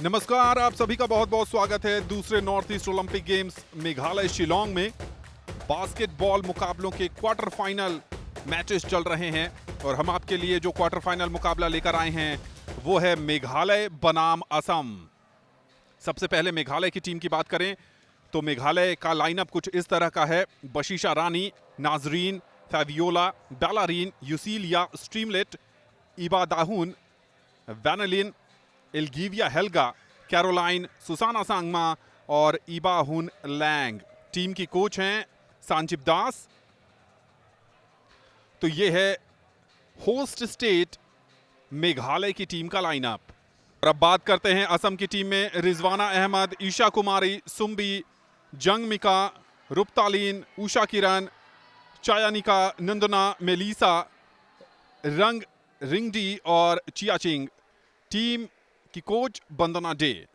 नमस्कार, आप सभी का बहुत बहुत स्वागत है दूसरे north east Olympic games Meghalaya Shillong में। बास्केटबॉल मुकाबलों के क्वार्टर फाइनल मैचेस चल रहे हैं और हम आपके लिए जो क्वार्टर फाइनल मुकाबला लेकर आए हैं वो है मेघालय बनाम असम। सबसे पहले मेघालय की टीम की बात करें तो मेघालय का लाइनअप कुछ इस तरह का है। बशीशा रानी, नाजरीन, फैवियोला, डालारीन, यूसीलिया, Streamlit, इबा दाहुन, वैनलिन, एल्गिविया Helga, Caroline, Susana Sangma और इबा हुन लैंग। टीम की कोच हैं सांचिप दास। तो ये है होस्ट स्टेट मेघालय की टीम का लाइनअप। और अब बात करते हैं असम की टीम में। रिजवाना अहमद, ईशा कुमारी, सुम्बी, जंगमिका, रुपतालीन, उषा किरण, चायानिका, नंदना, मेलिसा, रंग रिंगडी और चियाचिंग। टीम की कोच वंदना डे।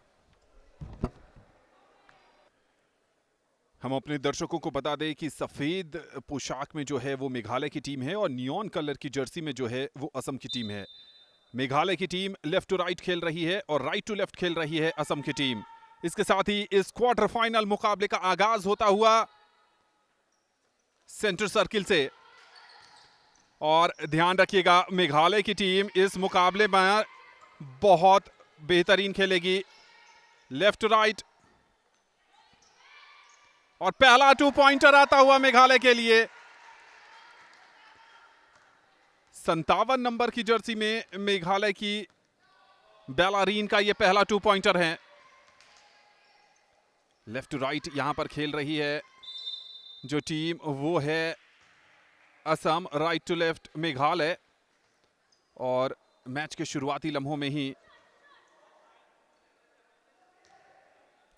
हम अपने दर्शकों को बता दें कि सफेद पोशाक में जो है वो मेघालय की टीम है और नियॉन कलर की जर्सी में जो है वो असम की टीम है। मेघालय की टीम लेफ्ट टू राइट खेल रही है और राइट टू लेफ्ट खेल रही है असम की टीम। इसके साथ ही इस क्वार्टर फाइनल मुकाबले का आगाज होता हुआ सेंटर सर्किल से। और ध्यान रखिएगा, मेघालय की टीम इस मुकाबले में बहुत बेहतरीन खेलेगी। लेफ्ट टू राइट और पहला 2 पॉइंटर आता हुआ मेघालय के लिए। 57 नंबर की जर्सी में मेघालय की बेलारीन का यह पहला 2 पॉइंटर है। लेफ्ट टू राइट यहां पर खेल रही है जो टीम वो है Assam, right to left Meghalaya. और मैच के शुरुआती लम्हों में ही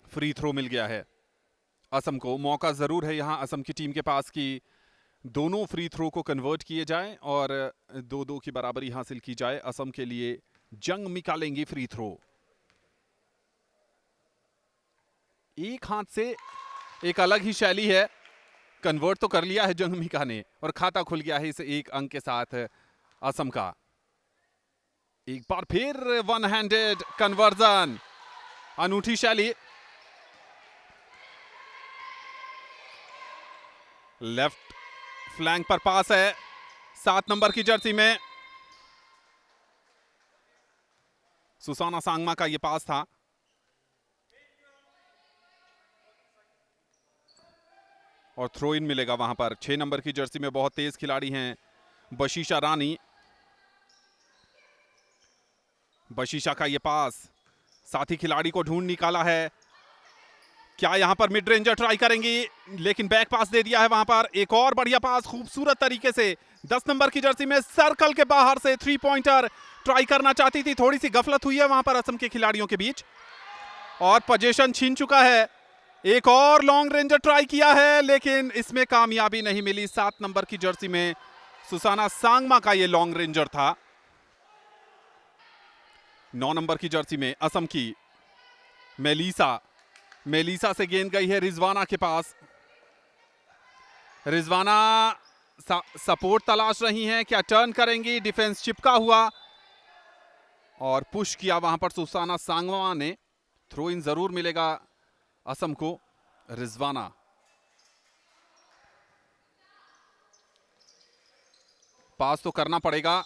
फ्री थ्रो मिल गया है असम को। मौका जरूर है यहां असम की टीम के पास कि दोनों फ्री थ्रो को कन्वर्ट किए जाएं और 2-2 की बराबरी हासिल की जाए। असम के लिए जंग निकालेंगी फ्री थ्रो। एक हाथ से एक अलग ही शैली है। कन्वर्ट तो कर लिया है जंगमिका ने और खाता खुल गया है इस एक अंक के साथ असम का। एक बार फिर वन हैंडेड कन्वर्जन, अनूठी शैली। लेफ्ट फ्लैंक पर पास है 7 नंबर की जर्सी में। सुसाना सांगमा का यह पास था। और थ्रो इन मिलेगा वहां पर। 6 नंबर की जर्सी में बहुत तेज खिलाड़ी हैं बशीशा रानी। बशीशा का यह पास साथी खिलाड़ी को ढूंढ निकाला है। क्या यहां पर मिड रेंजर ट्राई करेंगी, लेकिन बैक पास दे दिया है वहां पर। एक और बढ़िया पास खूबसूरत तरीके से 10 नंबर की जर्सी में सर्कल के बाहर से 3 पॉइंटर ट्राई करना चाहती थी। थोड़ी सी गफलत हुई है वहां पर असम के खिलाड़ियों के बीच और पोजीशन छीन चुका है। एक और लॉन्ग रेंजर ट्राई किया है लेकिन इसमें कामयाबी नहीं मिली। 7 नंबर की जर्सी में सुसाना सांगमा का यह लॉन्ग रेंजर था। 9 नंबर की जर्सी में असम की मेलिसा से गेंद गई है रिजवाना के पास। रिजवाना सपोर्ट तलाश रही हैं, क्या टर्न करेंगी। डिफेंस चिपका हुआ और पुश किया वहां पर सुसाना सांगमा ने। थ्रो इन जरूर मिलेगा असम को। रिजवाना पास तो करना पड़ेगा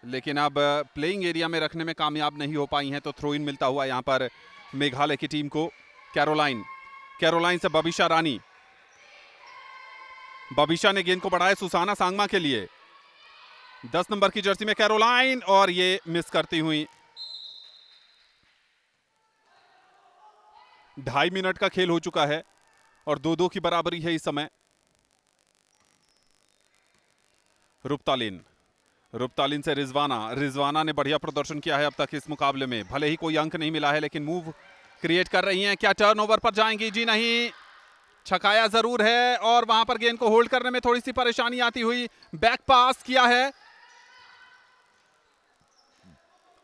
लेकिन अब प्लेइंग एरिया में रखने में कामयाब नहीं हो पाई हैं, तो थ्रो इन मिलता हुआ यहां पर मेघालय की टीम को। कैरोलाइन से बबीशा रानी। बबीशा ने गेंद को बढ़ाया सुसाना सांगमा के लिए। 10 नंबर की जर्सी में कैरोलाइन और ये मिस करती हुई। 2.5 मिनट का खेल हो चुका है और 2-2 की बराबरी है इस समय। रुपतालीन से रिजवाना ने बढ़िया प्रदर्शन किया है अब तक इस मुकाबले में। भले ही कोई अंक नहीं मिला है लेकिन मूव क्रिएट कर रही हैं। क्या टर्नओवर पर जाएंगी? जी नहीं, छकाया जरूर है और वहां पर गेंद को होल्ड करने में थोड़ी सी परेशानी आती हुई। बैक पास किया है,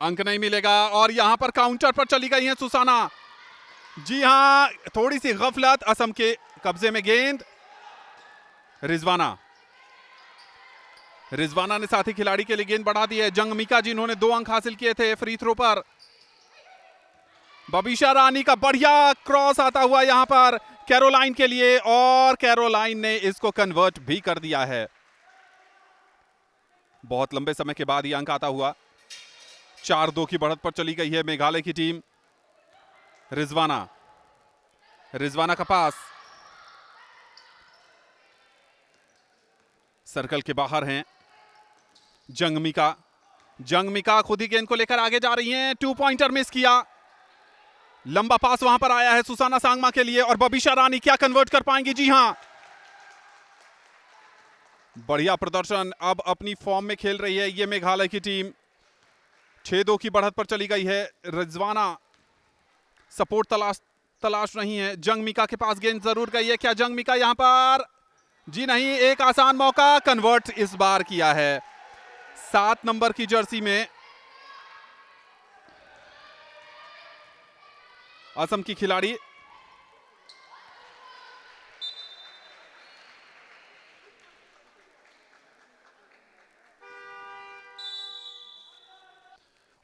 अंक नहीं मिलेगा और यहां पर काउंटर पर चली गई हैं सुसाना। जी हां, थोड़ी सी गफलत। असम के कब्जे में गेंद। रिजवाना ने साथी खिलाड़ी के लिए गेंद बढ़ा दी है। जंगमिका जिन्होंने 2 अंक हासिल किए थे फ्री थ्रो पर। बबीशा रानी का बढ़िया क्रॉस आता हुआ यहां पर कैरोलाइन के लिए, और कैरोलाइन ने इसको कन्वर्ट भी कर दिया है। बहुत लंबे समय के बाद यह अंक आता हुआ 4-2 की बढ़त पर चली गई है मेघालय की टीम। रिजवाना का पास सर्कल के बाहर हैं। जंगमिका खुद ही गेंद को लेकर आगे जा रही हैं। 2 पॉइंटर मिस किया। लंबा पास वहां पर आया है सुसाना सांगमा के लिए, और बबीशा रानी क्या कन्वर्ट कर पाएंगी? जी हां, बढ़िया प्रदर्शन। अब अपनी फॉर्म में खेल रही है ये मेघालय की टीम। 6-2 की बढ़त पर चली गई है। रिजवाना सपोर्ट तलाश रही है। जंगमिका के पास गेंद जरूर गई है। क्या जंगमिका यहां पर? जी नहीं, एक आसान मौका, कन्वर्ट इस बार किया है 7 नंबर की जर्सी में असम की खिलाड़ी।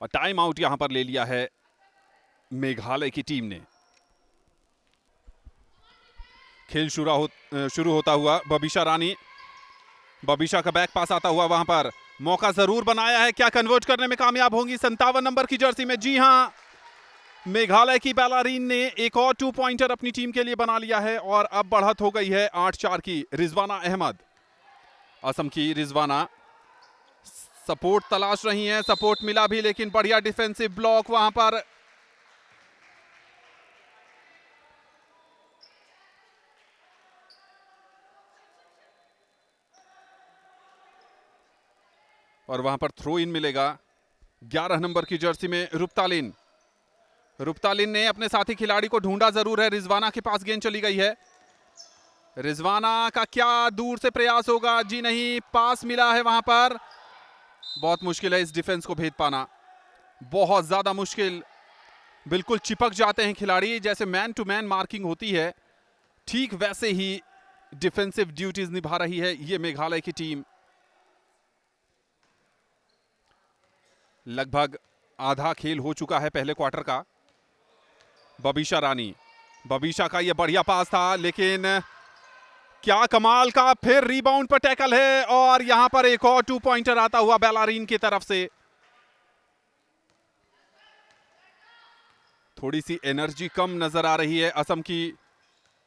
और टाइम आउट यहां पर ले लिया है मेघालय की टीम ने। खेल शुरू होता हुआ बबीशा का बैक पास आता हुआ, वहां पर मौका जरूर बनाया है। क्या कन्वर्ट करने में कामयाब होंगी 57 नंबर की जर्सी में? जी हां, मेघालय की बैलारीन ने एक और 2 पॉइंटर अपनी टीम के लिए बना लिया है, और अब बढ़त हो गई है 8-4 की। रिजवाना अहमद, असम की रिजवाना सपोर्ट तलाश रही हैं। सपोर्ट मिला भी, लेकिन बढ़िया डिफेंसिव ब्लॉक वहां पर। और वहां पर थ्रो इन मिलेगा 11 नंबर की जर्सी में। रुप्तालिन ने अपने साथी खिलाड़ी को ढूंढा जरूर है। रिजवाना के पास गेंद चली गई है। रिजवाना का क्या दूर से प्रयास होगा? जी नहीं, पास मिला है वहां पर। बहुत मुश्किल है इस डिफेंस को भेद पाना, बहुत ज्यादा मुश्किल। बिल्कुल चिपक जाते हैं खिलाड़ी, जैसे मैन टू मैन मार्किंग होती है ठीक वैसे ही डिफेंसिव ड्यूटीज निभा रही है ये मेघालय की टीम। लगभग आधा खेल हो चुका है पहले क्वार्टर का। बबीशा का यह बढ़िया पास था, लेकिन क्या कमाल का फिर रिबाउंड पर टैकल है, और यहां पर एक और 2 पॉइंटर आता हुआ बैलारीन की तरफ से। थोड़ी सी एनर्जी कम नजर आ रही है असम की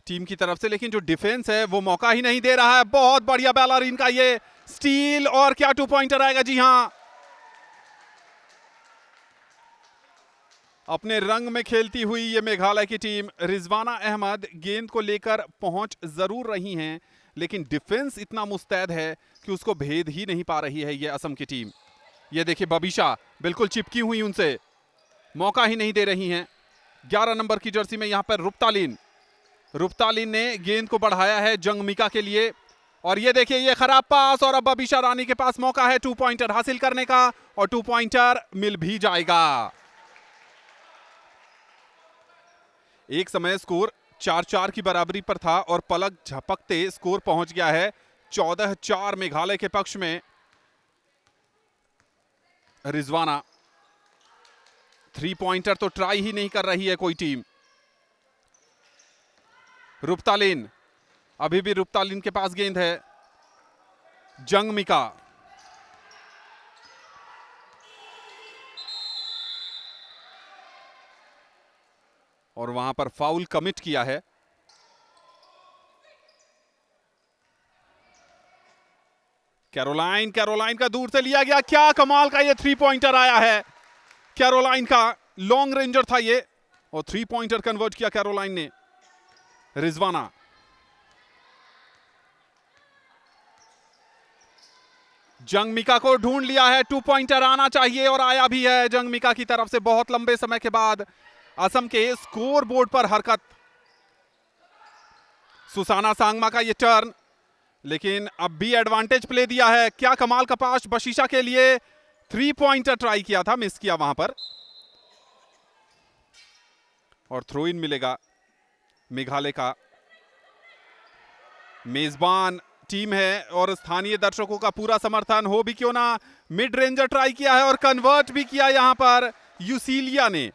टीम की तरफ से, लेकिन जो डिफेंस है वो मौका ही नहीं दे रहा है। बहुत बढ़िया बैलारीन का ये स्टील, और क्या 2 पॉइंटर आएगा? जी हां, अपने रंग में खेलती हुई ये मेघालय की टीम। रिजवाना अहमद गेंद को लेकर पहुंच जरूर रही हैं, लेकिन डिफेंस इतना मुस्तैद है कि उसको भेद ही नहीं पा रही है ये असम की टीम। ये देखिए, बबीशा बिल्कुल चिपकी हुई उनसे, मौका ही नहीं दे रही हैं। 11 नंबर की जर्सी में यहां पर रुप्तालिन ने गेंद को बढ़ाया है जंगमिका के लिए, और ये देखिए ये खराब पास, और अब बबीशा रानी के पास मौका है 2 पॉइंटर हासिल करने का, और 2 पॉइंटर मिल भी जाएगा। एक समय स्कोर 4-4 की बराबरी पर था, और पलक झपकते स्कोर पहुंच गया है 14-4 मेघालय के पक्ष में। रिजवाना 3 पॉइंटर तो ट्राई ही नहीं कर रही है कोई टीम। रुप्तालिन, अभी भी रुप्तालिन के पास गेंद है। जंगमिका, और वहां पर फाउल कमिट किया है। कैरोलाइन का दूर से लिया गया। क्या कमाल का ये 3 पॉइंटर आया है कैरोलाइन का। लॉन्ग रेंजर था ये, और 3 पॉइंटर कन्वर्ट किया कैरोलाइन ने। रिजवाना, जंगमिका को ढूंढ लिया है। 2 पॉइंटर आना चाहिए, और आया भी है जंगमिका की तरफ से। बहुत लंबे समय के बाद असम के स्कोर बोर्ड पर हरकत। सुसाना सांगमा का ये टर्न, लेकिन अब भी एडवांटेज प्ले दिया है। क्या कमाल का पास बशीशा के लिए। 3 पॉइंटर ट्राई किया था, मिस किया वहां पर, और थ्रो इन मिलेगा मेघालय का। मेजबान टीम है और स्थानीय दर्शकों का पूरा समर्थन हो भी क्यों ना। मिड रेंजर ट्राई किया है और कन्वर्ट भी किया यहां पर यूसिलिया ने।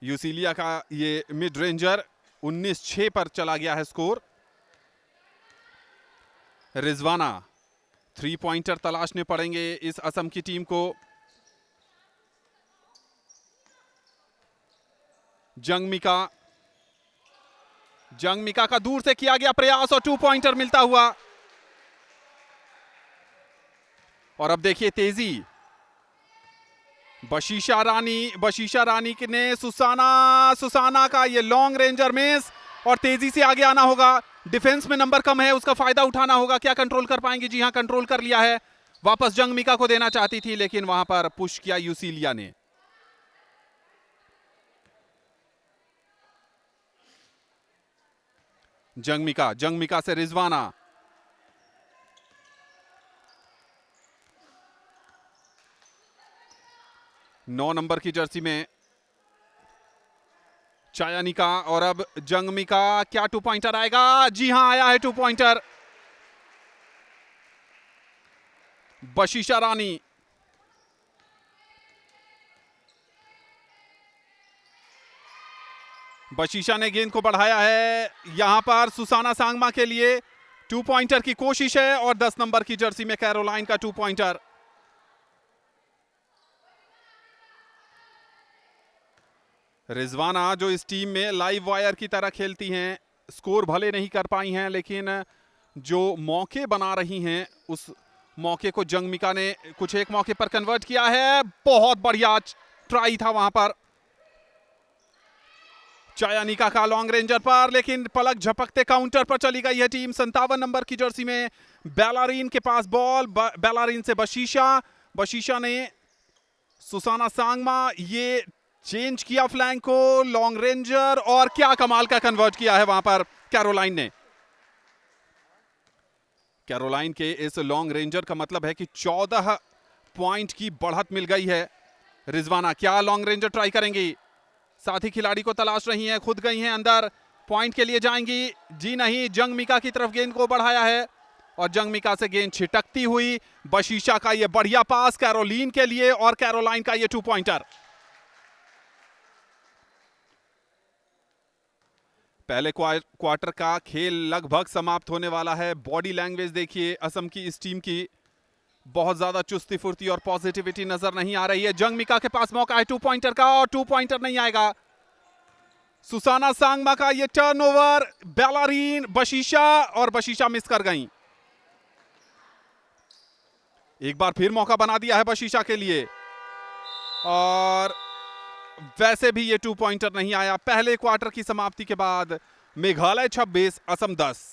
यूसिलिया का ये मिड रेंजर 19-6 पर चला गया है स्कोर। रिजवाना 3 पॉइंटर तलाशने पड़ेंगे इस असम की टीम को। जंगमिका का दूर से किया गया प्रयास और 2 पॉइंटर मिलता हुआ। और अब देखिए तेजी, बशीशा रानी ने सुसाना का ये लॉन्ग रेंजर मिस और तेजी से आगे आना होगा। डिफेंस में नंबर कम है, उसका फायदा उठाना होगा। क्या कंट्रोल कर पाएंगे? जी हां, कंट्रोल कर लिया है। वापस जंगमिका को देना चाहती थी लेकिन वहां पर पुश किया यूसिलिया ने। जंगमिका से रिजवाना, नौ नंबर की जर्सी में चायानिका। और अब जंगमिका, क्या 2 पॉइंटर आएगा? जी हां, आया है 2 पॉइंटर। बशीशा ने गेंद को बढ़ाया है। यहां पर सुसाना सांगमा के लिए 2 पॉइंटर की कोशिश है और 10 नंबर की जर्सी में कैरोलाइन का 2 पॉइंटर। रिजवाना जो इस टीम में लाइव वायर की तरह खेलती हैं, स्कोर भले नहीं कर पाई हैं लेकिन जो मौके बना रही हैं उस मौके को जंगमिका ने कुछ एक मौके पर कन्वर्ट किया है। बहुत बढ़िया ट्राई था वहां पर चायानिका का लॉन्ग रेंजर पर, लेकिन पलक झपकते काउंटर पर चली गई है टीम। 57 नंबर की जर्सी में बेलारिन के पास बॉल। बेलारिन से बशीशा ने सुसाना सांगमा, ये चेंज किया फ्लैंक को, लॉन्ग रेंजर और क्या कमाल का कन्वर्ट किया है वहां पर कैरोलाइन ने। कैरोलाइन के इस लॉन्ग रेंजर का मतलब है कि 14 पॉइंट की बढ़त मिल गई है। रिजवाना क्या लॉन्ग रेंजर ट्राई करेंगी? साथी खिलाड़ी को तलाश रही हैं, खुद गई हैं अंदर, पॉइंट के लिए जाएंगी। जी नहीं, जंगमिका की तरफ गेंद को बढ़ाया है और जंगमिका से गेंद छिटकती हुई बशीशा का ये बढ़िया पास कैरोलिन के लिए और कैरोलाइन का ये 2 पॉइंटर। पहले क्वार्टर का खेल लगभग समाप्त होने वाला है। बॉडी लैंग्वेज देखिए असम की इस टीम की, बहुत ज्यादा चुस्ती फुर्ती और पॉजिटिविटी नजर नहीं आ रही है। जंगमिका के पास मौका है 2 पॉइंटर का और 2 पॉइंटर नहीं आएगा। सुसाना सांगमा का ये टर्नओवर, बेलारिन, बशीशा मिस कर गई। एक बार फिर मौका बना दिया है बशीशा के लिए और वैसे भी ये 2 पॉइंटर नहीं आया। पहले क्वार्टर की समाप्ति के बाद मेघालय 26 असम 10।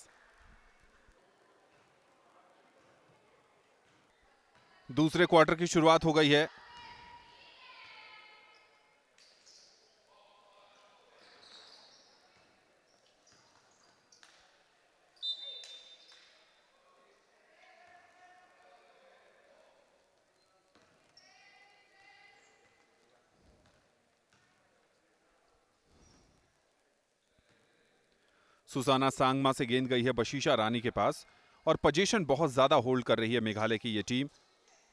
दूसरे क्वार्टर की शुरुआत हो गई है। सुसाना सांगमा से गेंद गई है बशीशा रानी के पास और पोजीशन बहुत ज्यादा होल्ड कर रही है मेघालय की ये टीम।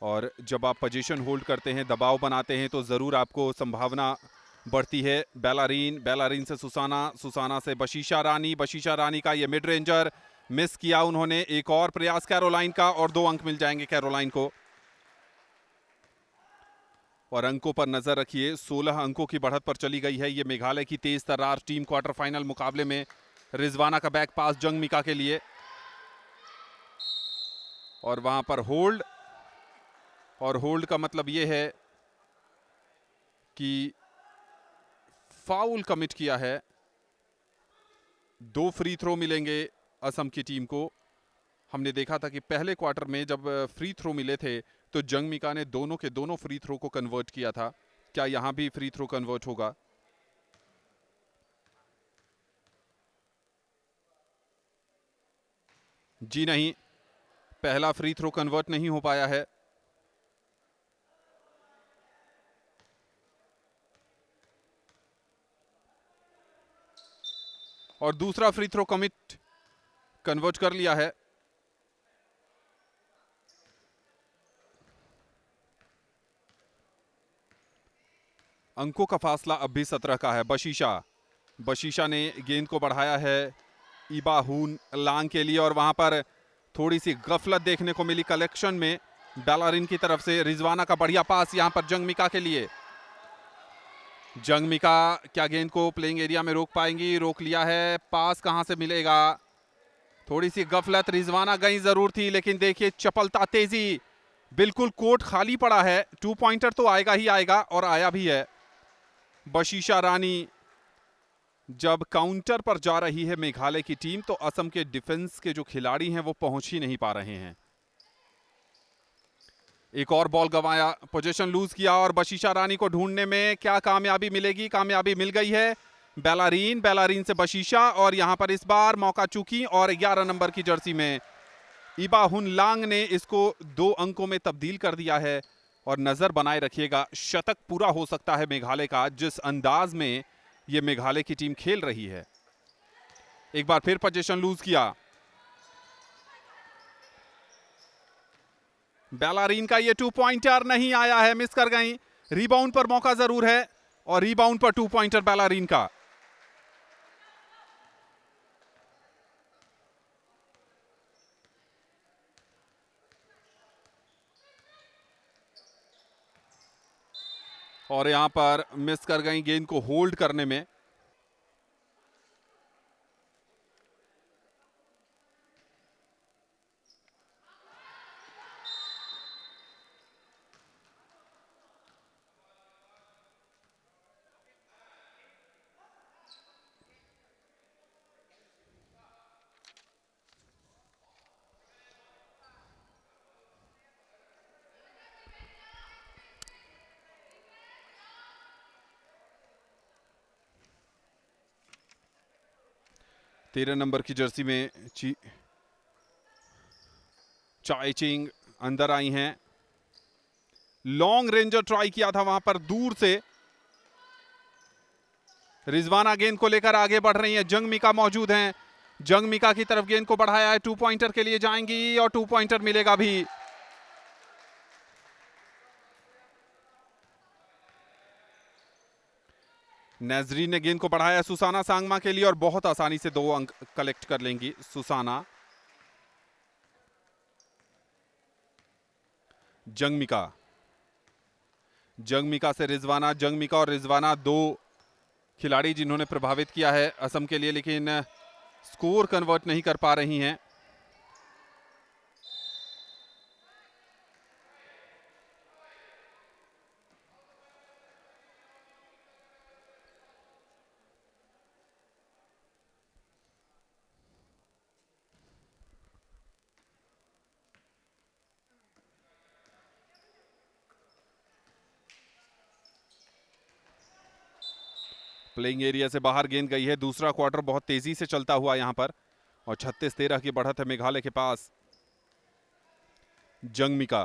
और जब आप पोजीशन होल्ड करते हैं, दबाव बनाते हैं, तो जरूर आपको संभावना बढ़ती है। बेलारिन से सुसाना से बशीशा रानी का ये मिड रेंजर मिस किया उन्होंने। एक और प्रयास कैरोलाइन का और 2 अंक मिल जाएंगे कैरोलाइन को। और अंकों पर नजर रखिए, 16 अंकों की बढ़त पर चली गई है ये मेघालय की तेज तर्रार टीम क्वार्टर फाइनल मुकाबले में। रिजवाना का बैक पास जंगमिका के लिए और वहां पर होल्ड, और होल्ड का मतलब यह है कि फाउल कमिट किया है। 2 फ्री थ्रो मिलेंगे असम की टीम को। हमने देखा था कि पहले क्वार्टर में जब फ्री थ्रो मिले थे तो जंगमिका ने दोनों के दोनों फ्री थ्रो को कन्वर्ट किया था। क्या यहां भी फ्री थ्रो कन्वर्ट होगा? जी नहीं, पहला फ्री थ्रो कन्वर्ट नहीं हो पाया है। और दूसरा फ्री थ्रो कन्वर्ट कर लिया है। अंकों का फासला अब भी 17 का है। बशीशा ने गेंद को बढ़ाया है इबाहून लांग के लिए और वहां पर थोड़ी सी गफलत देखने को मिली कलेक्शन में बेलारिन की तरफ से। रिजवाना का बढ़िया पास यहां पर जंगमिका के लिए। जंगमिका क्या गेंद को प्लेइंग एरिया में रोक पाएंगी? रोक लिया है। पास कहां से मिलेगा? थोड़ी सी गफलत, रिजवाना गई जरूर थी लेकिन देखिए चपलता, तेजी, बिल्कुल कोर्ट खाली पड़ा है। 2 पॉइंटर तो आएगा ही आएगा और आया भी है। बशीशा रानी जब काउंटर पर जा रही है मेघालय की टीम तो असम के डिफेंस के जो खिलाड़ी हैं वो पहुंच ही नहीं पा रहे हैं। एक और बॉल गंवाया, पोजीशन लूज किया और बशीशा रानी को ढूंढने में क्या कामयाबी मिलेगी? कामयाबी मिल गई है। बेलारिन से बशीशा और यहां पर इस बार मौका चूकी और 11 नंबर की जर्सी में इबाहुन लांग ने इसको 2 अंकों में तब्दील कर दिया है। और नजर बनाए रखिएगा, शतक पूरा हो सकता है मेघालय का, जिस अंदाज में ये मेघालय की टीम खेल रही है। एक बार फिर पोजीशन लूज किया। बेलारिन का ये 2 पॉइंटर नहीं आया है, मिस कर गई। रीबाउंड पर मौका जरूर है और रीबाउंड पर 2 पॉइंटर बेलारिन का। और यहां पर मिस कर गई गेंद को होल्ड करने में। तेरह नंबर की जर्सी में चाई चिंग अंदर आई हैं। लॉन्ग रेंजर ट्राई किया था वहां पर दूर से। रिजवाना गेंद को लेकर आगे बढ़ रही है। जंगमिका मौजूद हैं। जंगमिका की तरफ गेंद को बढ़ाया है। 2 पॉइंटर के लिए जाएंगी और 2 पॉइंटर मिलेगा भी। नाजरीन ने गेंद को बढ़ाया सुसाना सांगमा के लिए और बहुत आसानी से 2 अंक कलेक्ट कर लेंगी सुसाना। जंगमिका से रिजवाना। जंगमिका और रिजवाना 2 खिलाड़ी जिन्होंने प्रभावित किया है असम के लिए, लेकिन स्कोर कन्वर्ट नहीं कर पा रही हैं। प्लेइंग एरिया से बाहर गेंद गई है। दूसरा क्वार्टर बहुत तेजी से चलता हुआ यहां पर और 36-13 की बढ़त है मेघालय के पास। जंगमिका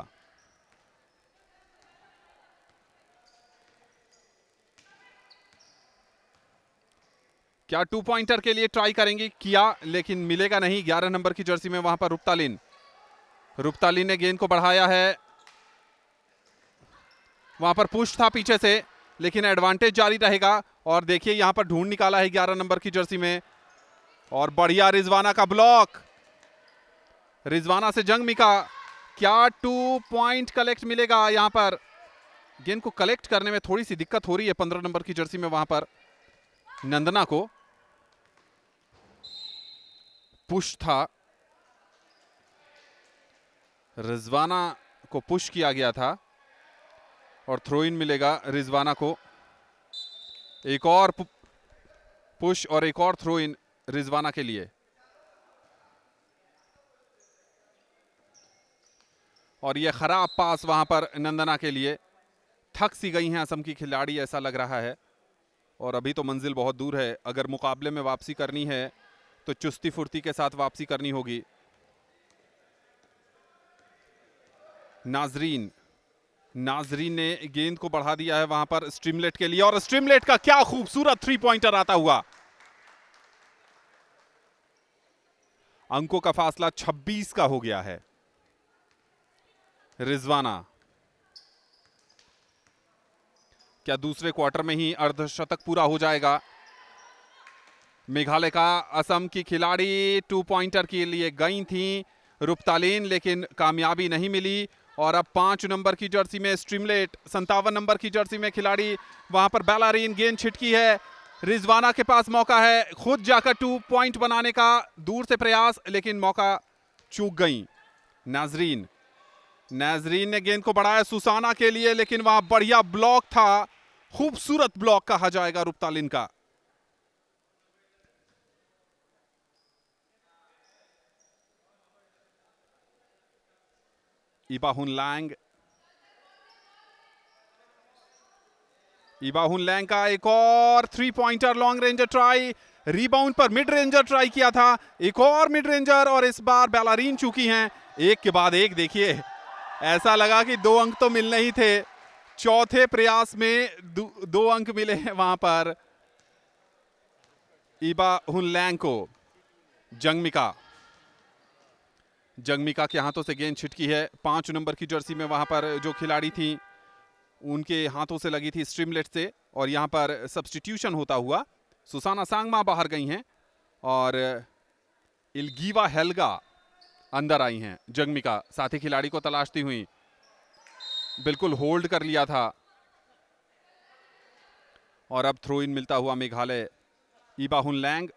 क्या 2 पॉइंटर के लिए ट्राई करेंगी? किया लेकिन मिलेगा नहीं। 11 नंबर की जर्सी में वहां पर रुप्तालिन ने गेंद को बढ़ाया है। वहां पर पुश था पीछे से लेकिन एडवांटेज जारी रहेगा। और देखिए यहां पर ढूंढ निकाला है 11 नंबर की जर्सी में और बढ़िया रिजवाना का ब्लॉक। रिजवाना से जंगमिका, क्या 2 पॉइंट कलेक्ट मिलेगा? यहां पर गेंद को कलेक्ट करने में थोड़ी सी दिक्कत हो रही है 15 नंबर की जर्सी में वहां पर नंदना को। पुश था, रिजवाना को पुश किया गया था और थ्रो इन मिलेगा रिजवाना को। एक और पुश और एक और थ्रो इन रिजवाना के लिए। और यह खराब पास वहां पर नंदना के लिए। थक सी गई हैं असम की खिलाड़ी ऐसा लग रहा है और अभी तो मंजिल बहुत दूर है। अगर मुकाबले में वापसी करनी है तो चुस्ती फुर्ती के साथ वापसी करनी होगी। नाजरीन ने गेंद को बढ़ा दिया है वहां पर स्ट्रीमलेट के लिए और स्ट्रीमलेट का क्या खूबसूरत 3 पॉइंटर आता हुआ। अंकों का फासला 26 का हो गया है। क्या दूसरे क्वार्टर में ही अर्धशतक पूरा हो जाएगा मेघालय का? असम की खिलाड़ी 2 पॉइंटर के लिए गई थी रुपतालिन, लेकिन कामयाबी नहीं मिली। और अब 5 नंबर की जर्सी में स्ट्रीमलेट, 57 नंबर की जर्सी में खिलाड़ी, वहां पर बैलारीन गेंद छिटकी है। रिजवाना के पास मौका है खुद जाकर 2 पॉइंट बनाने का, दूर से प्रयास लेकिन मौका चूक गई। नाजरीन ने गेंद को बढ़ाया सुसाना के लिए, लेकिन वहां बढ़िया ब्लॉक था, खूबसूरत ब्लॉक कहा जाएगा रुपतालिन का। इबाहुन लैंग का एक और 3 pointer long ranger try, rebound पर मिड रेंजर ट्राई किया था, एक और मिड रेंजर, और इस बार बैलारीन चूकी हैं एक के बाद एक। देखिए ऐसा लगा कि 2 अंक तो मिलने ही थे, चौथे प्रयास में 2 अंक मिले हैं वहां पर इबाहुन लैंग को। जंगमिका के हाथों से गेंद छिटकी है। 5 नंबर की जर्सी में वहां पर जो खिलाड़ी थी उनके हाथों से लगी थी स्ट्रीमलेट से, और यहां पर सब्स्टिट्यूशन होता हुआ सुसाना सांगमा बाहर गई हैं और इल्गीवा हेल्गा अंदर आई हैं। जंगमिका साथी खिलाड़ी को तलाशती हुई, बिल्कुल होल्ड कर लिया था, और अब थ्रो इन मिलता हुआ मेघालय। इबाहुन लैंग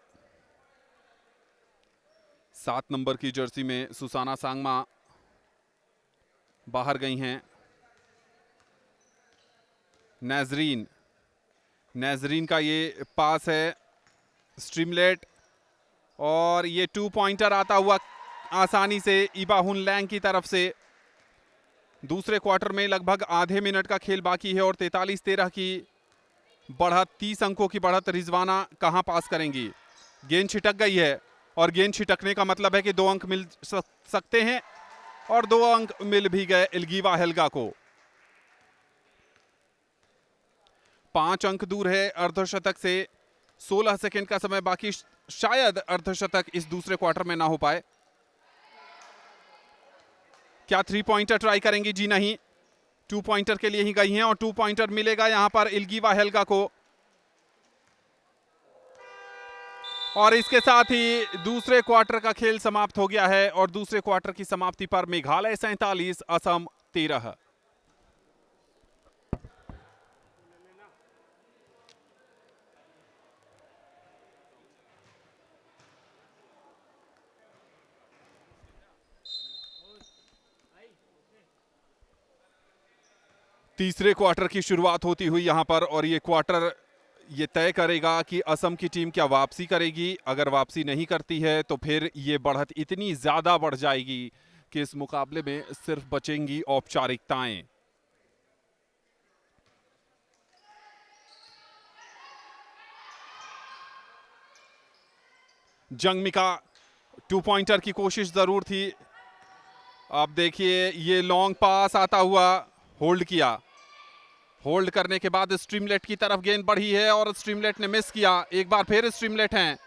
7 नंबर की जर्सी में सुसाना सांगमा बाहर गई हैं। नाजरीन का ये पास है स्ट्रीमलेट, और ये 2 पॉइंटर आता हुआ आसानी से इबाहुन लैंग की तरफ से। दूसरे क्वार्टर में लगभग आधे मिनट का खेल बाकी है और 43-13 की बढ़त, 30 अंकों की बढ़त रिजवाना कहां पास करेंगी। गेंद छिटक गई है, और गेंद छिटकने का मतलब है कि 2 अंक मिल सकते हैं, और 2 अंक मिल भी गए इल्गीवा हेल्गा को। 5 अंक दूर है अर्धशतक से, 16 सेकंड का समय बाकी, शायद अर्धशतक इस दूसरे क्वार्टर में ना हो पाए। क्या 3 पॉइंटर ट्राई करेंगी? जी नहीं, 2 पॉइंटर के लिए ही गई हैं, और 2 पॉइंटर मिलेगा यहां पर इल्गीवा हेल्गा को। और इसके साथ ही दूसरे क्वार्टर का खेल समाप्त हो गया है, और दूसरे क्वार्टर की समाप्ति पर मेघालय 47, असम 13। तीसरे क्वार्टर की शुरुआत होती हुई यहां पर, और ये क्वार्टर ये तय करेगा कि असम की टीम क्या वापसी करेगी। अगर वापसी नहीं करती है तो फिर ये बढ़त इतनी ज्यादा बढ़ जाएगी कि इस मुकाबले में सिर्फ बचेंगी औपचारिकताएं। जंगमिका 2 पॉइंटर की कोशिश जरूर थी। अब देखिए ये लॉन्ग पास आता हुआ, होल्ड किया, होल्ड करने के बाद स्ट्रीमलेट की तरफ गेंद बढ़ी है, और स्ट्रीमलेट ने मिस किया। एक बार फिर स्ट्रीमलेट हैं,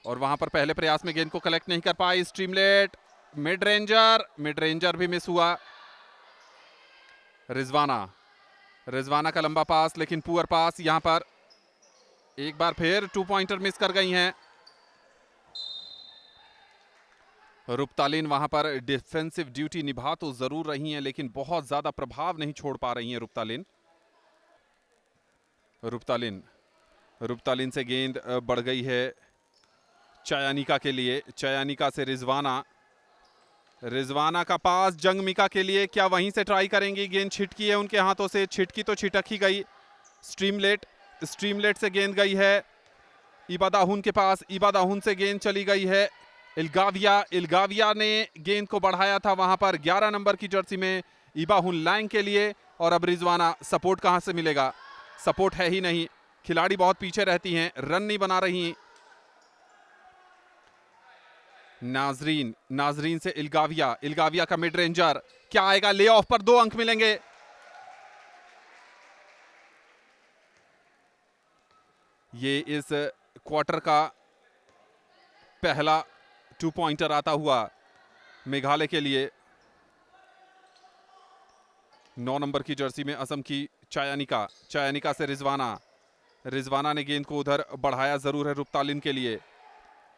और वहां पर पहले प्रयास में गेंद को कलेक्ट नहीं कर पाई स्ट्रीमलेट। मिड रेंजर भी मिस हुआ। रिजवाना का लंबा पास, लेकिन पुअर पास। यहां पर एक बार फिर 2 पॉइंटर मिस कर गई हैं। रुपतालिन वहां पर डिफेंसिव ड्यूटी निभा तो जरूर रही हैं, लेकिन बहुत ज्यादा प्रभाव नहीं छोड़ पा रही हैं रुपतालिन से गेंद बढ़ गई है चयानिका के लिए। चयानिका से रिजवाना का पास जंगमिका के लिए, क्या वहीं से ट्राई करेंगी? गेंद छिटकी है उनके हाथों से, छिटकी तो छिटक ही गई। स्ट्रीमलेट से गेंद गई है इबादाहुन के पास, इबादाहुन से गेंद चली गई है इल्गाविया ने गेंद को बढ़ाया था वहां पर 11 नंबर की जर्सी में इबाहुन लैंग के लिए। और अब रिजवाना, सपोर्ट कहां से मिलेगा? सपोर्ट है ही नहीं, खिलाड़ी बहुत पीछे रहती हैं, रन नहीं बना रही। नाजरीन से इल्गाविया का मिड रेंजर, क्या आएगा? ले ऑफ पर 2 अंक मिलेंगे। ये इस क्वार्टर का पहला 2 पॉइंटर आता हुआ मेघालय के लिए। 9 नंबर की जर्सी में असम की चयानिका, चयानिका से रिजवाना, रिजवाना ने गेंद को उधर बढ़ाया जरूर है रुपतालिन के लिए,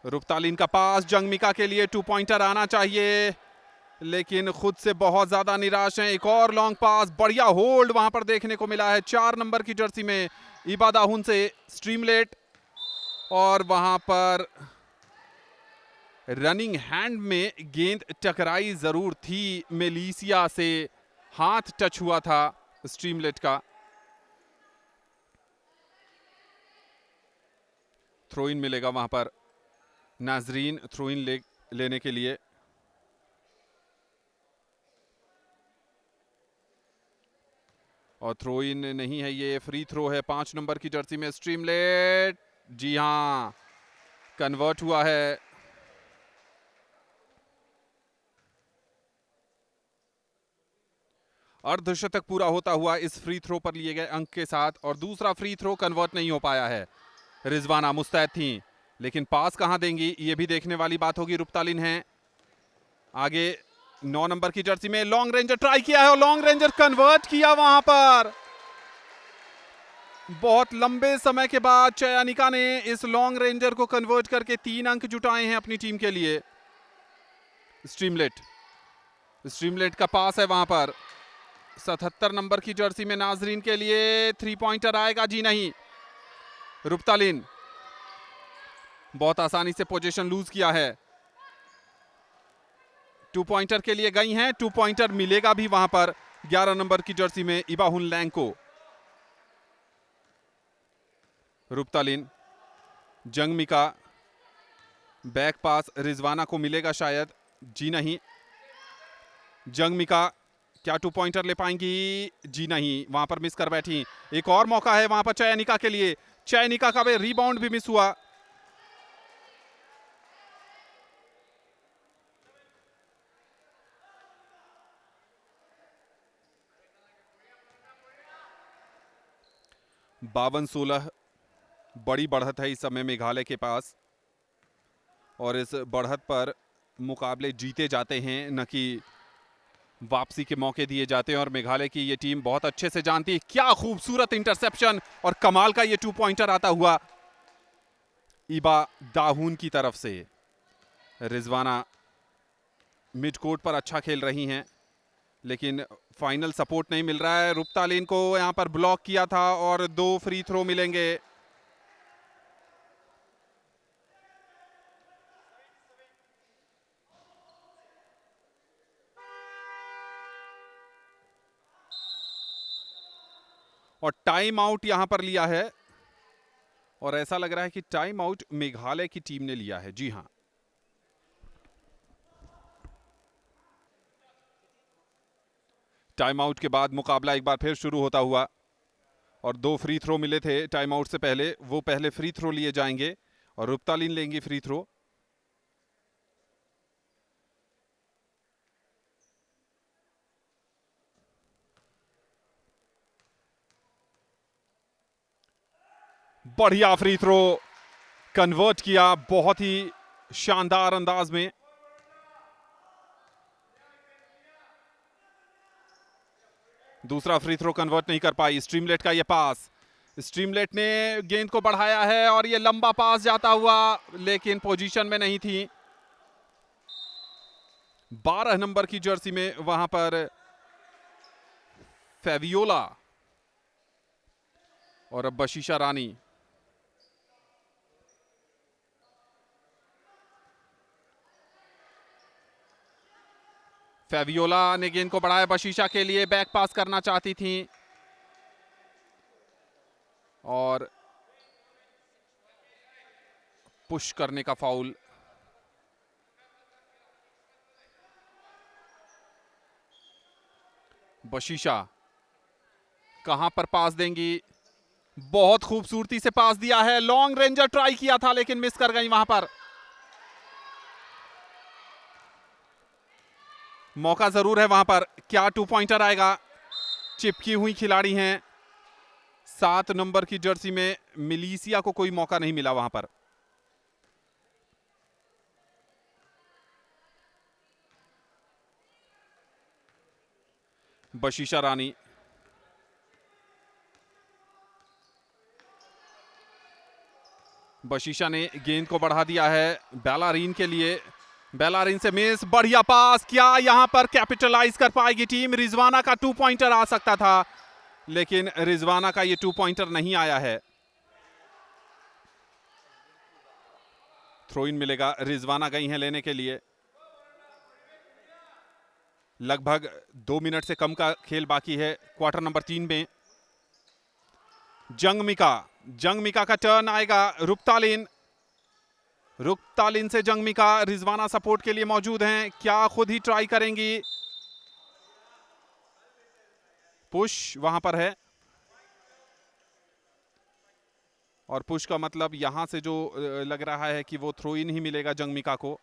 रुपतालिन का पास जंगमिका के लिए 2 पॉइंटर आना चाहिए, लेकिन खुद से बहुत ज्यादा निराश हैं। एक और लॉन्ग पास, बढ़िया होल्ड वहां पर देखने को मिला है 4 नंबर की जर्सी में इबादाहुन से स्ट्रीमलेट, और वहां पर रनिंग हैंड में गेंद टकराई जरूर थी मेलिसिया से, हाथ टच हुआ था स्ट्रीमलेट का। थ्रो इन मिलेगा वहां पर नाजरीन, थ्रो इन लेने के लिए। और थ्रो इन नहीं है, ये फ्री थ्रो है 5 नंबर की जर्सी में स्ट्रीमलेट, जी हां कन्वर्ट हुआ है। अर्धशतक पूरा होता हुआ इस फ्री थ्रो पर लिए गए अंक के साथ, और दूसरा फ्री थ्रो कन्वर्ट नहीं हो पाया है। रिजवाना मुस्तैद थी, लेकिन पास कहां देंगी ये भी देखने वाली बात होगी। रुपतालिन है आगे 9 नंबर की जर्सी में, लॉन्ग रेंजर ट्राई किया है और लॉन्ग रेंजर कन्वर्ट किया वहां पर। बहुत लंबे समय के बाद चयानिका ने इस लॉन्ग रेंजर को कन्वर्ट करके 3 अंक जुटाए हैं अपनी टीम के लिए। स्ट्रीमलेट, स्ट्रीमलेट का पास है वहां पर 77 नंबर की जर्सी में नाजरीन के लिए, 3 पॉइंटर आएगा, जी नहीं। रुपतालिन बहुत आसानी से पोजीशन लूज किया है, 2 पॉइंटर के लिए गई हैं, 2 पॉइंटर मिलेगा भी वहां पर 11 नंबर की जर्सी में इबाहुन लैंग को। रुपतालिन, जंगमिका, बैक पास रिजवाना को मिलेगा शायद, जी नहीं। जंगमिका क्या 2 पॉइंटर ले पाएंगी, जी नहीं, वहां पर मिस कर बैठी। एक और मौका है वहां पर चयनिका के लिए, चयनिका का भी रीबाउंड भी मिस हुआ। बावन 16 बड़ी बढ़त है इस समय मेघालय के पास, और इस बढ़त पर मुकाबले जीते जाते हैं, न कि वापसी के मौके दिए जाते हैं, और मेघालय की ये टीम बहुत अच्छे से जानती है। क्या खूबसूरत इंटरसेप्शन और कमाल का ये 2 पॉइंटर आता हुआ इबादाहुन की तरफ से। रिजवाना मिड कोर्ट पर अच्छा खेल रही हैं, लेकिन फाइनल सपोर्ट नहीं मिल रहा है। रुपतालिन को यहां पर ब्लॉक किया था और 2 फ्री थ्रो मिलेंगे। और टाइम आउट यहां पर लिया है, और ऐसा लग रहा है कि टाइम आउट मेघालय की टीम ने लिया है, जी हां। टाइम आउट के बाद मुकाबला एक बार फिर शुरू होता हुआ, और 2 फ्री थ्रो मिले थे टाइम आउट से पहले, वो पहले फ्री थ्रो लिए जाएंगे और रुपतालिन लेंगी फ्री थ्रो। बढ़िया फ्री थ्रो कन्वर्ट किया बहुत ही शानदार अंदाज में। दूसरा फ्री थ्रो कन्वर्ट नहीं कर पाई। स्ट्रीमलेट का ये पास, स्ट्रीमलेट ने गेंद को बढ़ाया है और ये लंबा पास जाता हुआ, लेकिन पोजीशन में नहीं थी। 12 नंबर की जर्सी में वहां पर फेवियोला और अब बशीशा रानी। फेवियोला ने गेंद को बढ़ाया बशीशा के लिए, बैक पास करना चाहती थी और पुश करने का फाउल। बशीशा कहां पर पास देंगी, बहुत खूबसूरती से पास दिया है, लॉन्ग रेंजर ट्राई किया था लेकिन मिस कर गई वहां पर। मौका जरूर है वहां पर, क्या 2 पॉइंटर आएगा। चिपकी हुई खिलाड़ी हैं 7 नंबर की जर्सी में, मिलीसिया को कोई मौका नहीं मिला वहां पर। बशीशा रानी, बशीशा ने गेंद को बढ़ा दिया है बेलारीन के लिए। बेलारीन से मिस, बढ़िया पास, क्या यहां पर कैपिटलाइज कर पाएगी टीम? रिजवाना का 2 पॉइंटर आ सकता था, लेकिन रिजवाना का ये 2 पॉइंटर नहीं आया है। थ्रो इन मिलेगा, रिजवाना गई हैं लेने के लिए। लगभग 2 मिनट से कम का खेल बाकी है क्वार्टर नंबर 3 में। जंगमिका का टर्न आएगा। रुक्तालिन से जंगमिका, रिजवाना सपोर्ट के लिए मौजूद हैं, क्या खुद ही ट्राई करेंगी? पुश वहां पर है, और पुश का मतलब यहां से जो लग रहा है कि वो थ्रो इन ही मिलेगा जंगमिका को।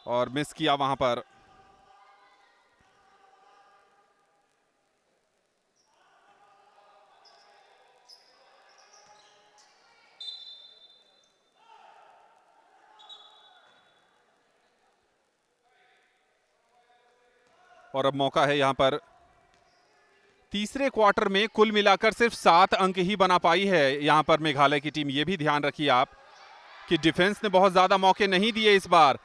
और मिस किया वहां पर। और अब मौका है यहां पर। तीसरे क्वार्टर में कुल मिलाकर सिर्फ 7 अंक ही बना पाई है यहां पर मेघालय की टीम। यह भी ध्यान रखिए आप कि डिफेंस ने बहुत ज्यादा मौके नहीं दिए इस बार।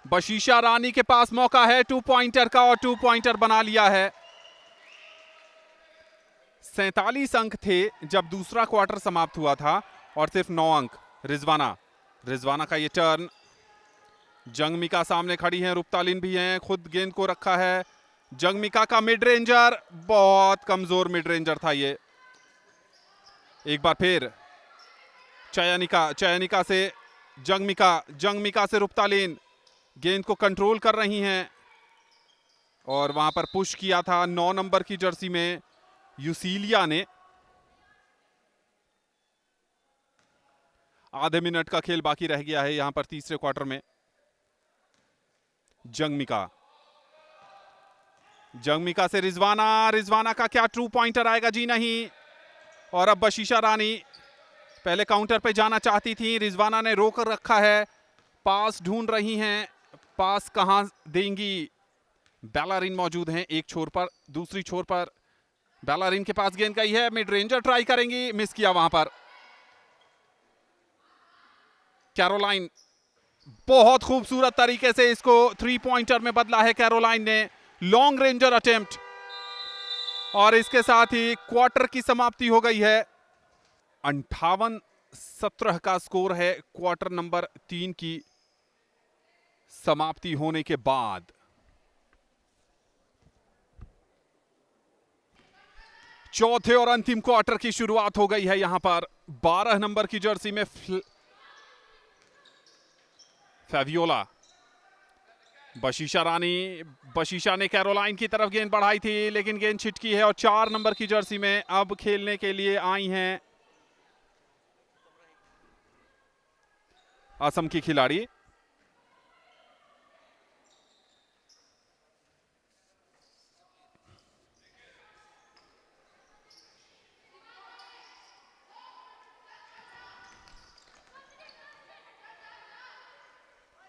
बशीशा रानी के पास मौका है 2 पॉइंटर का, और 2 पॉइंटर बना लिया है। 47 अंक थे जब दूसरा क्वार्टर समाप्त हुआ था, और सिर्फ 9 अंक। रिजवाना का ये टर्न, जंगमिका सामने खड़ी हैं, रुक्तालिन भी हैं, खुद गेंद को रखा है। जंगमिका का मिड रेंजर, बहुत कमजोर मिड रेंजर था ये। एक बार फिर चयनिका से जंगमिका से रुक्तालिन गेंद को कंट्रोल कर रही हैं, और वहां पर पुश किया था 9 नंबर की जर्सी में यूसीलिया ने। आधे मिनट का खेल बाकी रह गया है यहां पर तीसरे क्वार्टर में। जंगमिका से रिजवाना का क्या 2 पॉइंटर आएगा? जी नहीं। और अब बशीशा रानी पहले काउंटर पे जाना चाहती थी, रिजवाना ने रोक रखा है, पास ढूंढ रही हैं, पास कहां देंगी? बेलारीन मौजूद हैं एक छोर पर, दूसरी छोर पर बेलारीन के पास गेंद गई है, मिड रेंजर ट्राई करेंगी, मिस किया वहां पर। कैरोलाइन, बहुत खूबसूरत तरीके से इसको 3 पॉइंटर में बदला है कैरोलाइन ने। लॉन्ग रेंजर अटेम्प्ट, और इसके साथ ही क्वार्टर की समाप्ति हो गई है। 58-17 का स्कोर है क्वार्टर नंबर 3 की समाप्ति होने के बाद। चौथे और अंतिम क्वार्टर की शुरुआत हो गई है यहां पर। 12 नंबर की जर्सी में फेवियोला, बशीशा ने कैरोलाइन की तरफ गेंद बढ़ाई थी, लेकिन गेंद छिटकी है, और 4 नंबर की जर्सी में अब खेलने के लिए आई हैं असम की खिलाड़ी।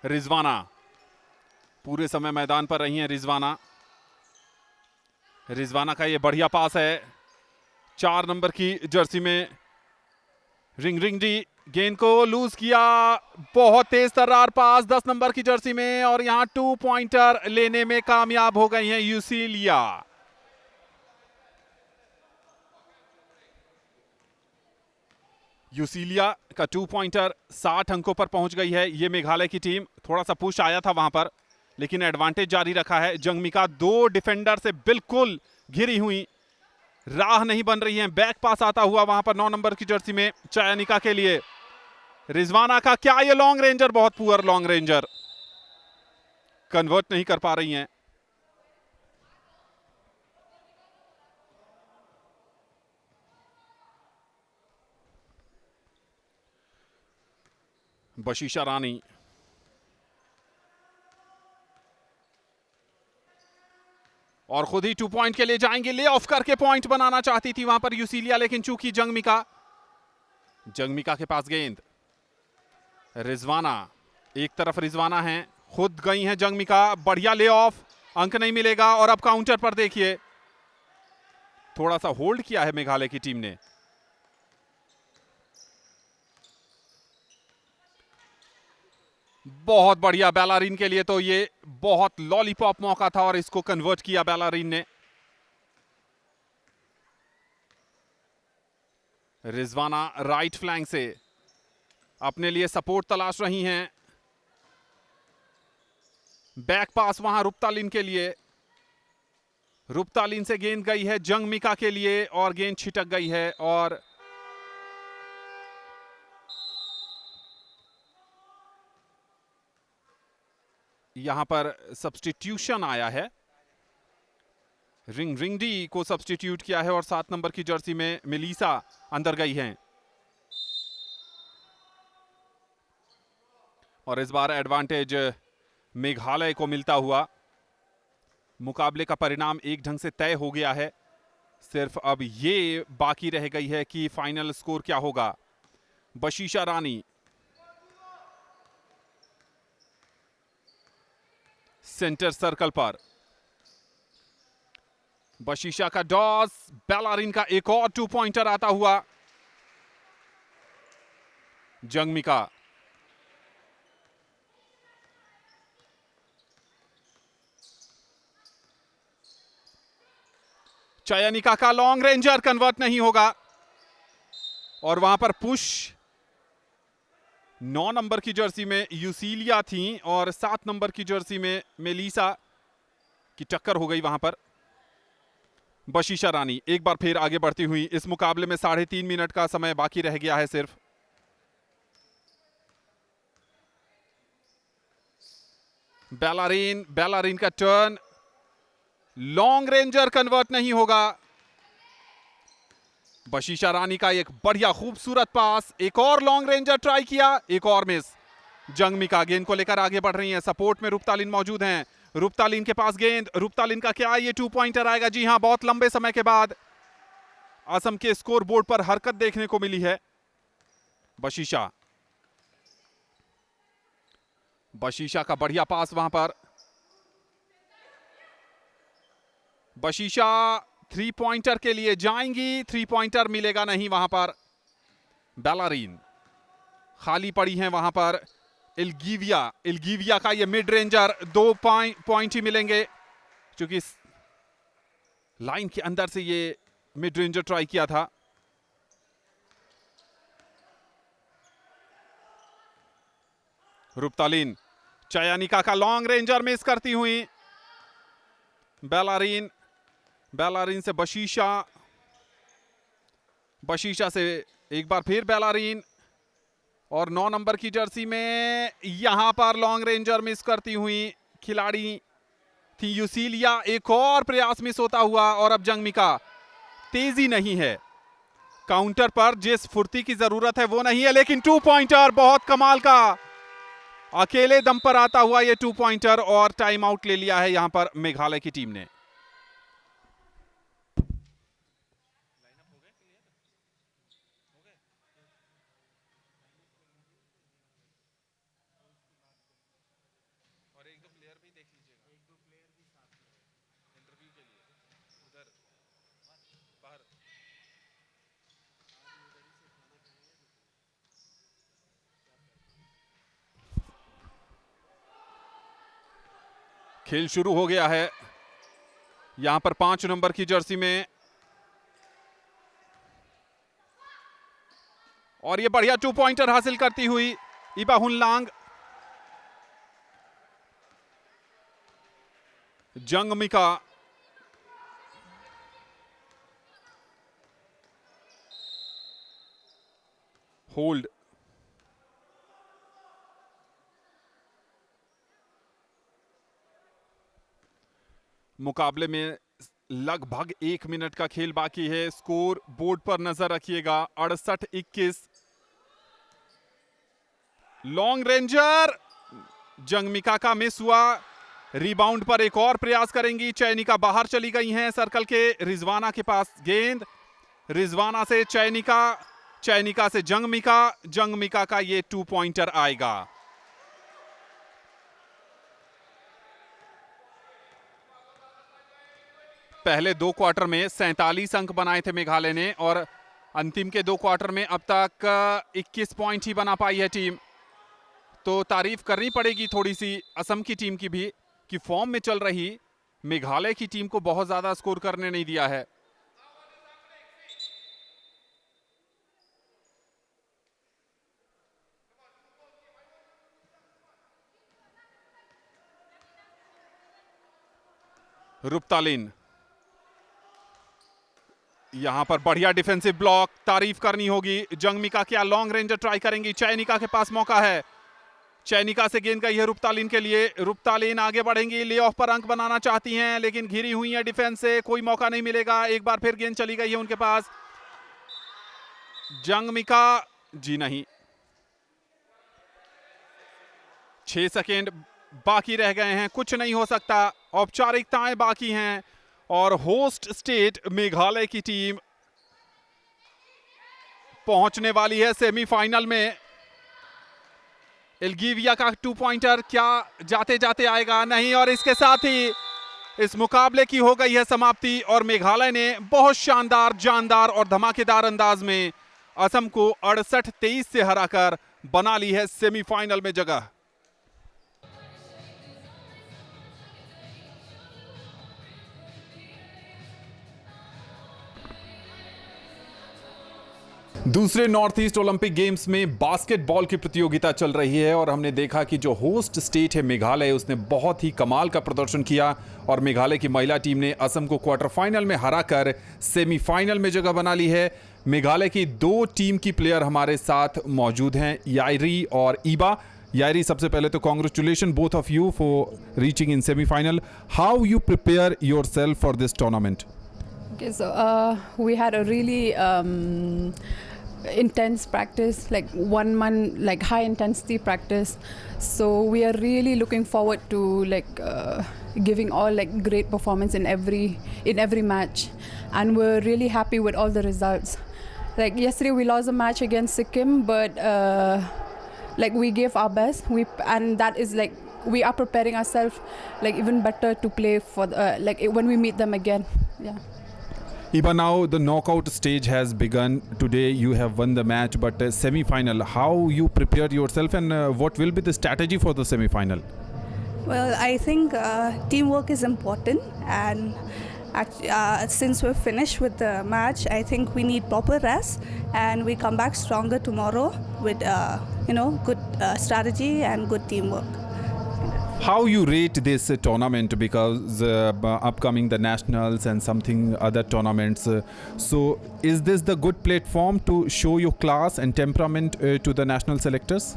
रिजवाना पूरे समय मैदान पर रही हैं। रिजवाना का ये बढ़िया पास है 4 नंबर की जर्सी में। रिंग डी गेंद को लूज किया, बहुत तेज तर्रार पास 10 नंबर की जर्सी में, और यहां 2 पॉइंटर लेने में कामयाब हो गई हैं यूसीलिया। का 2 पॉइंटर 60 अंकों पर पहुंच गई है ये मेघालय की टीम। थोड़ा सा पुश आया था वहां पर, लेकिन एडवांटेज जारी रखा है। जंगमिका 2 डिफेंडर से बिल्कुल घिरी हुई, राह नहीं बन रही है। बैक पास आता हुआ वहां पर 9 नंबर की जर्सी में चयनिका के लिए। रिजवाना का क्या ये लॉन्ग रेंजर, बहुत पुअर लॉन्ग रेंजर, कन्वर्ट नहीं कर पा रही हैं। बशीशा रानी, और खुद ही 2 पॉइंट के लिए जाएंगे, ले ऑफ करके पॉइंट बनाना चाहती थी वहां पर यूसीलिया, लेकिन चूंकि जंगमिका के पास गेंद, रिजवाना, एक तरफ रिजवाना है, खुद गई हैं जंगमिका, बढ़िया ले ऑफ, अंक नहीं मिलेगा। और अब काउंटर पर देखिए, थोड़ा सा होल्ड किया है मेघालय की टीम ने। बहुत बढ़िया बैलारिन के लिए तो ये बहुत लॉलीपॉप मौका था और इसको कन्वर्ट किया बैलारिन ने। रिजवाना राइट फ्लैंक से अपने लिए सपोर्ट तलाश रही हैं। बैक पास वहां रुप्तालिन के लिए, रुप्तालिन से गेंद गई है जंगमिका के लिए और गेंद छिटक गई है और यहां पर सब्स्टिट्यूशन आया है। रिंगडी को सब्स्टिट्यूट किया है और 7 नंबर की जर्सी में मेलिसा अंदर गई हैं। और इस बार एडवांटेज मेघालय को मिलता हुआ। मुकाबले का परिणाम एक ढंग से तय हो गया है, सिर्फ अब ये बाकी रह गई है कि फाइनल स्कोर क्या होगा। बशीशा रानी सेंटर सर्कल पर, बशीशा का डॉस, बैलारिन का एक और 2 पॉइंटर आता हुआ। जंगमिका, चयनिका का लॉन्ग रेंजर कन्वर्ट नहीं होगा और वहां पर पुश 9 नंबर की जर्सी में यूसीलिया थी और 7 नंबर की जर्सी में मेलिसा की टक्कर हो गई वहां पर। बशीशा रानी एक बार फिर आगे बढ़ती हुई। इस मुकाबले में 3.5 मिनट का समय बाकी रह गया है सिर्फ। बैलारिन का टर्न, लॉन्ग रेंजर कन्वर्ट नहीं होगा। बशीशा रानी का एक बढ़िया खूबसूरत पास, एक और लॉन्ग रेंजर ट्राई किया, एक और मिस। जंगमिका गेंद को लेकर आगे बढ़ रही हैं, सपोर्ट में रुप्तालिन मौजूद हैं। रुप्तालिन के पास गेंद, रुप्तालिन का क्या ये 2 पॉइंटर आएगा? जी हां, बहुत लंबे समय के बाद असम के स्कोर बोर्ड पर हरकत देखने को मिली है। बशीशा का बढ़िया पास वहां पर। बशीशा 3 पॉइंटर के लिए जाएंगी, 3 पॉइंटर मिलेगा नहीं वहां पर। बैलारिन खाली पड़ी हैं वहां पर। इल्गिविया का ये मिड रेंजर, 2 पॉइंट ही मिलेंगे क्योंकि लाइन के अंदर से ये मिड रेंजर ट्राई किया था। रुप्तालिन, चयनिका का लॉन्ग रेंजर मिस करती हुई। बैलारिन से बशीशा से एक बार फिर बैलारिन और 9 नंबर की जर्सी में यहां पर लॉन्ग रेंजर मिस करती हुई खिलाड़ी थी यूसीलिया। एक और प्रयास मिस होता हुआ और अब जंगमिका, तेजी नहीं है काउंटर पर, जिस फुर्ती की जरूरत है वो नहीं है, लेकिन 2 पॉइंटर बहुत कमाल का, अकेले दम पर आता हुआ ये 2 पॉइंटर और टाइम आउट ले लिया है यहां पर मेघालय की टीम ने। खेल शुरू हो गया है यहां पर 5 नंबर की जर्सी में और ये बढ़िया 2 पॉइंटर हासिल करती हुई इबा हुनलांग। जंगमिका होल्ड, मुकाबले में लगभग 1 मिनट का खेल बाकी है। स्कोर बोर्ड पर नजर रखिएगा, 68-21। लॉन्ग रेंजर जंगमिका का मिस हुआ। रिबाउंड पर एक और प्रयास करेंगी। चयनिका बाहर चली गई हैं सर्कल के। रिजवाना के पास गेंद, रिजवाना से चयनिका चयनिका से जंगमिका का ये 2 पॉइंटर आएगा। पहले 2 क्वार्टर में 47 अंक बनाए थे मेघालय ने और अंतिम के 2 क्वार्टर में अब तक 21 पॉइंट ही बना पाई है टीम। तो तारीफ करनी पड़ेगी थोड़ी सी असम की टीम की भी कि फॉर्म में चल रही मेघालय की टीम को बहुत ज्यादा स्कोर करने नहीं दिया है। रुपतालिन यहां पर बढ़िया डिफेंसिव ब्लॉक, तारीफ करनी होगी। जंगमिका क्या लॉन्ग रेंजर ट्राई करेंगी, चयनिका के पास मौका है। चयनिका से गेंद गई है रुपतालिन के लिए, रुपतालिन आगे बढ़ेंगी, ले ऑफ पर अंक बनाना चाहती हैं लेकिन घिरी हुई है डिफेंस से, कोई मौका नहीं मिलेगा। एक बार फिर गेंद चली गई है उनके पास। जंगमिका जी नहीं, 6 सेकेंड बाकी रह गए हैं, कुछ नहीं हो सकता, औपचारिकताएं बाकी हैं और होस्ट स्टेट मेघालय की टीम पहुंचने वाली है सेमीफाइनल में। एल्गिविया का 2 पॉइंटर क्या जाते जाते आएगा? नहीं, और इसके साथ ही इस मुकाबले की हो गई है समाप्ति और मेघालय ने बहुत शानदार, जानदार और धमाकेदार अंदाज में असम को 68-23 से हराकर बना ली है सेमीफाइनल में जगह। दूसरे नॉर्थ ईस्ट ओलंपिक गेम्स में बास्केटबॉल की प्रतियोगिता चल रही है और हमने देखा कि जो होस्ट स्टेट है मेघालय, उसने बहुत ही कमाल का प्रदर्शन किया और मेघालय की महिला टीम ने असम को क्वार्टर फाइनल में हराकर सेमीफाइनल में जगह बना ली है। मेघालय की 2 टीम की प्लेयर हमारे साथ मौजूद हैं, यायरी और ईबा। यायरी, सबसे पहले तो congratulation both of you for reaching in semifinal. How you prepare yourself for this tournament? Okay, so we had a really intense practice, like 1 month, like high intensity practice. So we are really looking forward to giving all like great performance in every match, and we're really happy with all the results. Like yesterday we lost a match against Sikkim, but like we gave our best. And that is like we are preparing ourselves like even better to play for like when we meet them again. Yeah. Iba, now the knockout stage has begun. Today you have won the match, but semi-final, how you prepared yourself and what will be the strategy for the semi-final? Well, I think teamwork is important, and since we're finished with the match, I think we need proper rest, and we come back stronger tomorrow with good strategy and good teamwork. How you rate this tournament, because upcoming the nationals and something other tournaments, so is this the good platform to show your class and temperament to the national selectors?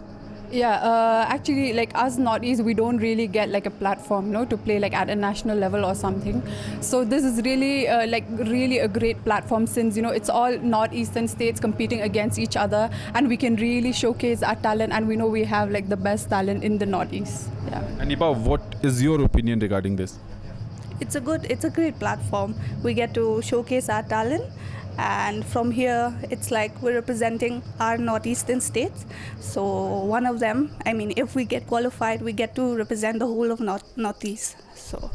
Yeah, actually, like us Northeast, we don't really get like a platform, to play like at a national level or something. So this is really really a great platform, since it's all Northeastern states competing against each other, and we can really showcase our talent, and we know we have like the best talent in the Northeast. Yeah. And Iba, what is your opinion regarding this? It's a great platform. We get to showcase our talent, and from here it's like we're representing our northeastern states. So one of them, I mean, if we get qualified, we get to represent the whole of northeast. So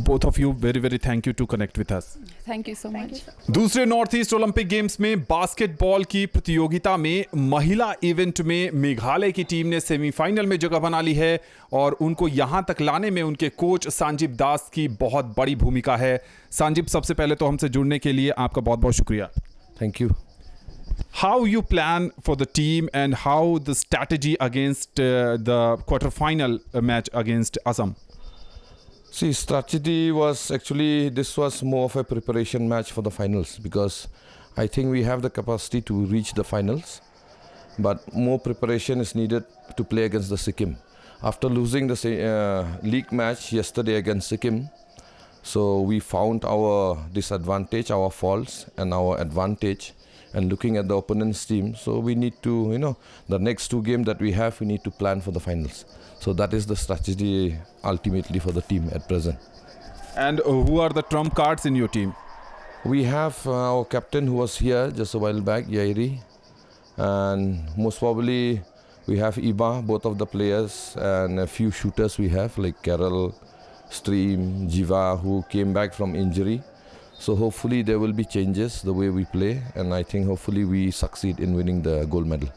both of you, very very thank you to connect with us. Thank you so much. दूसरे north east Olympic games में basketball की प्रतियोगिता में महिला event में मेघालय की team ने semifinal में जगह बना ली है और उनको यहां तक लाने में उनके कोच सांजीब दास की बहुत बड़ी भूमिका है। सांजीब, सबसे पहले तो हमसे जुड़ने के लिए आपका बहुत बहुत शुक्रिया। Thank you. How you plan for the team and how the strategy against the quarter-final match against Assam? See, strategy was actually, this was more of a preparation match for the finals, because I think we have the capacity to reach the finals, but more preparation is needed to play against the Sikkim. After losing the league match yesterday against Sikkim, so we found our disadvantage, our faults and our advantage, and looking at the opponent's team, so we need to, the next 2 games that we have, we need to plan for the finals. So that is the strategy ultimately for the team at present. And who are the trump cards in your team? We have our captain who was here just a while back, Yairi. and most probably we have Iba, both of the players, and a few shooters we have like Carol, Stream, Jiva, who came back from injury. So hopefully there will be changes the way we play, and I think hopefully we succeed in winning the gold medal.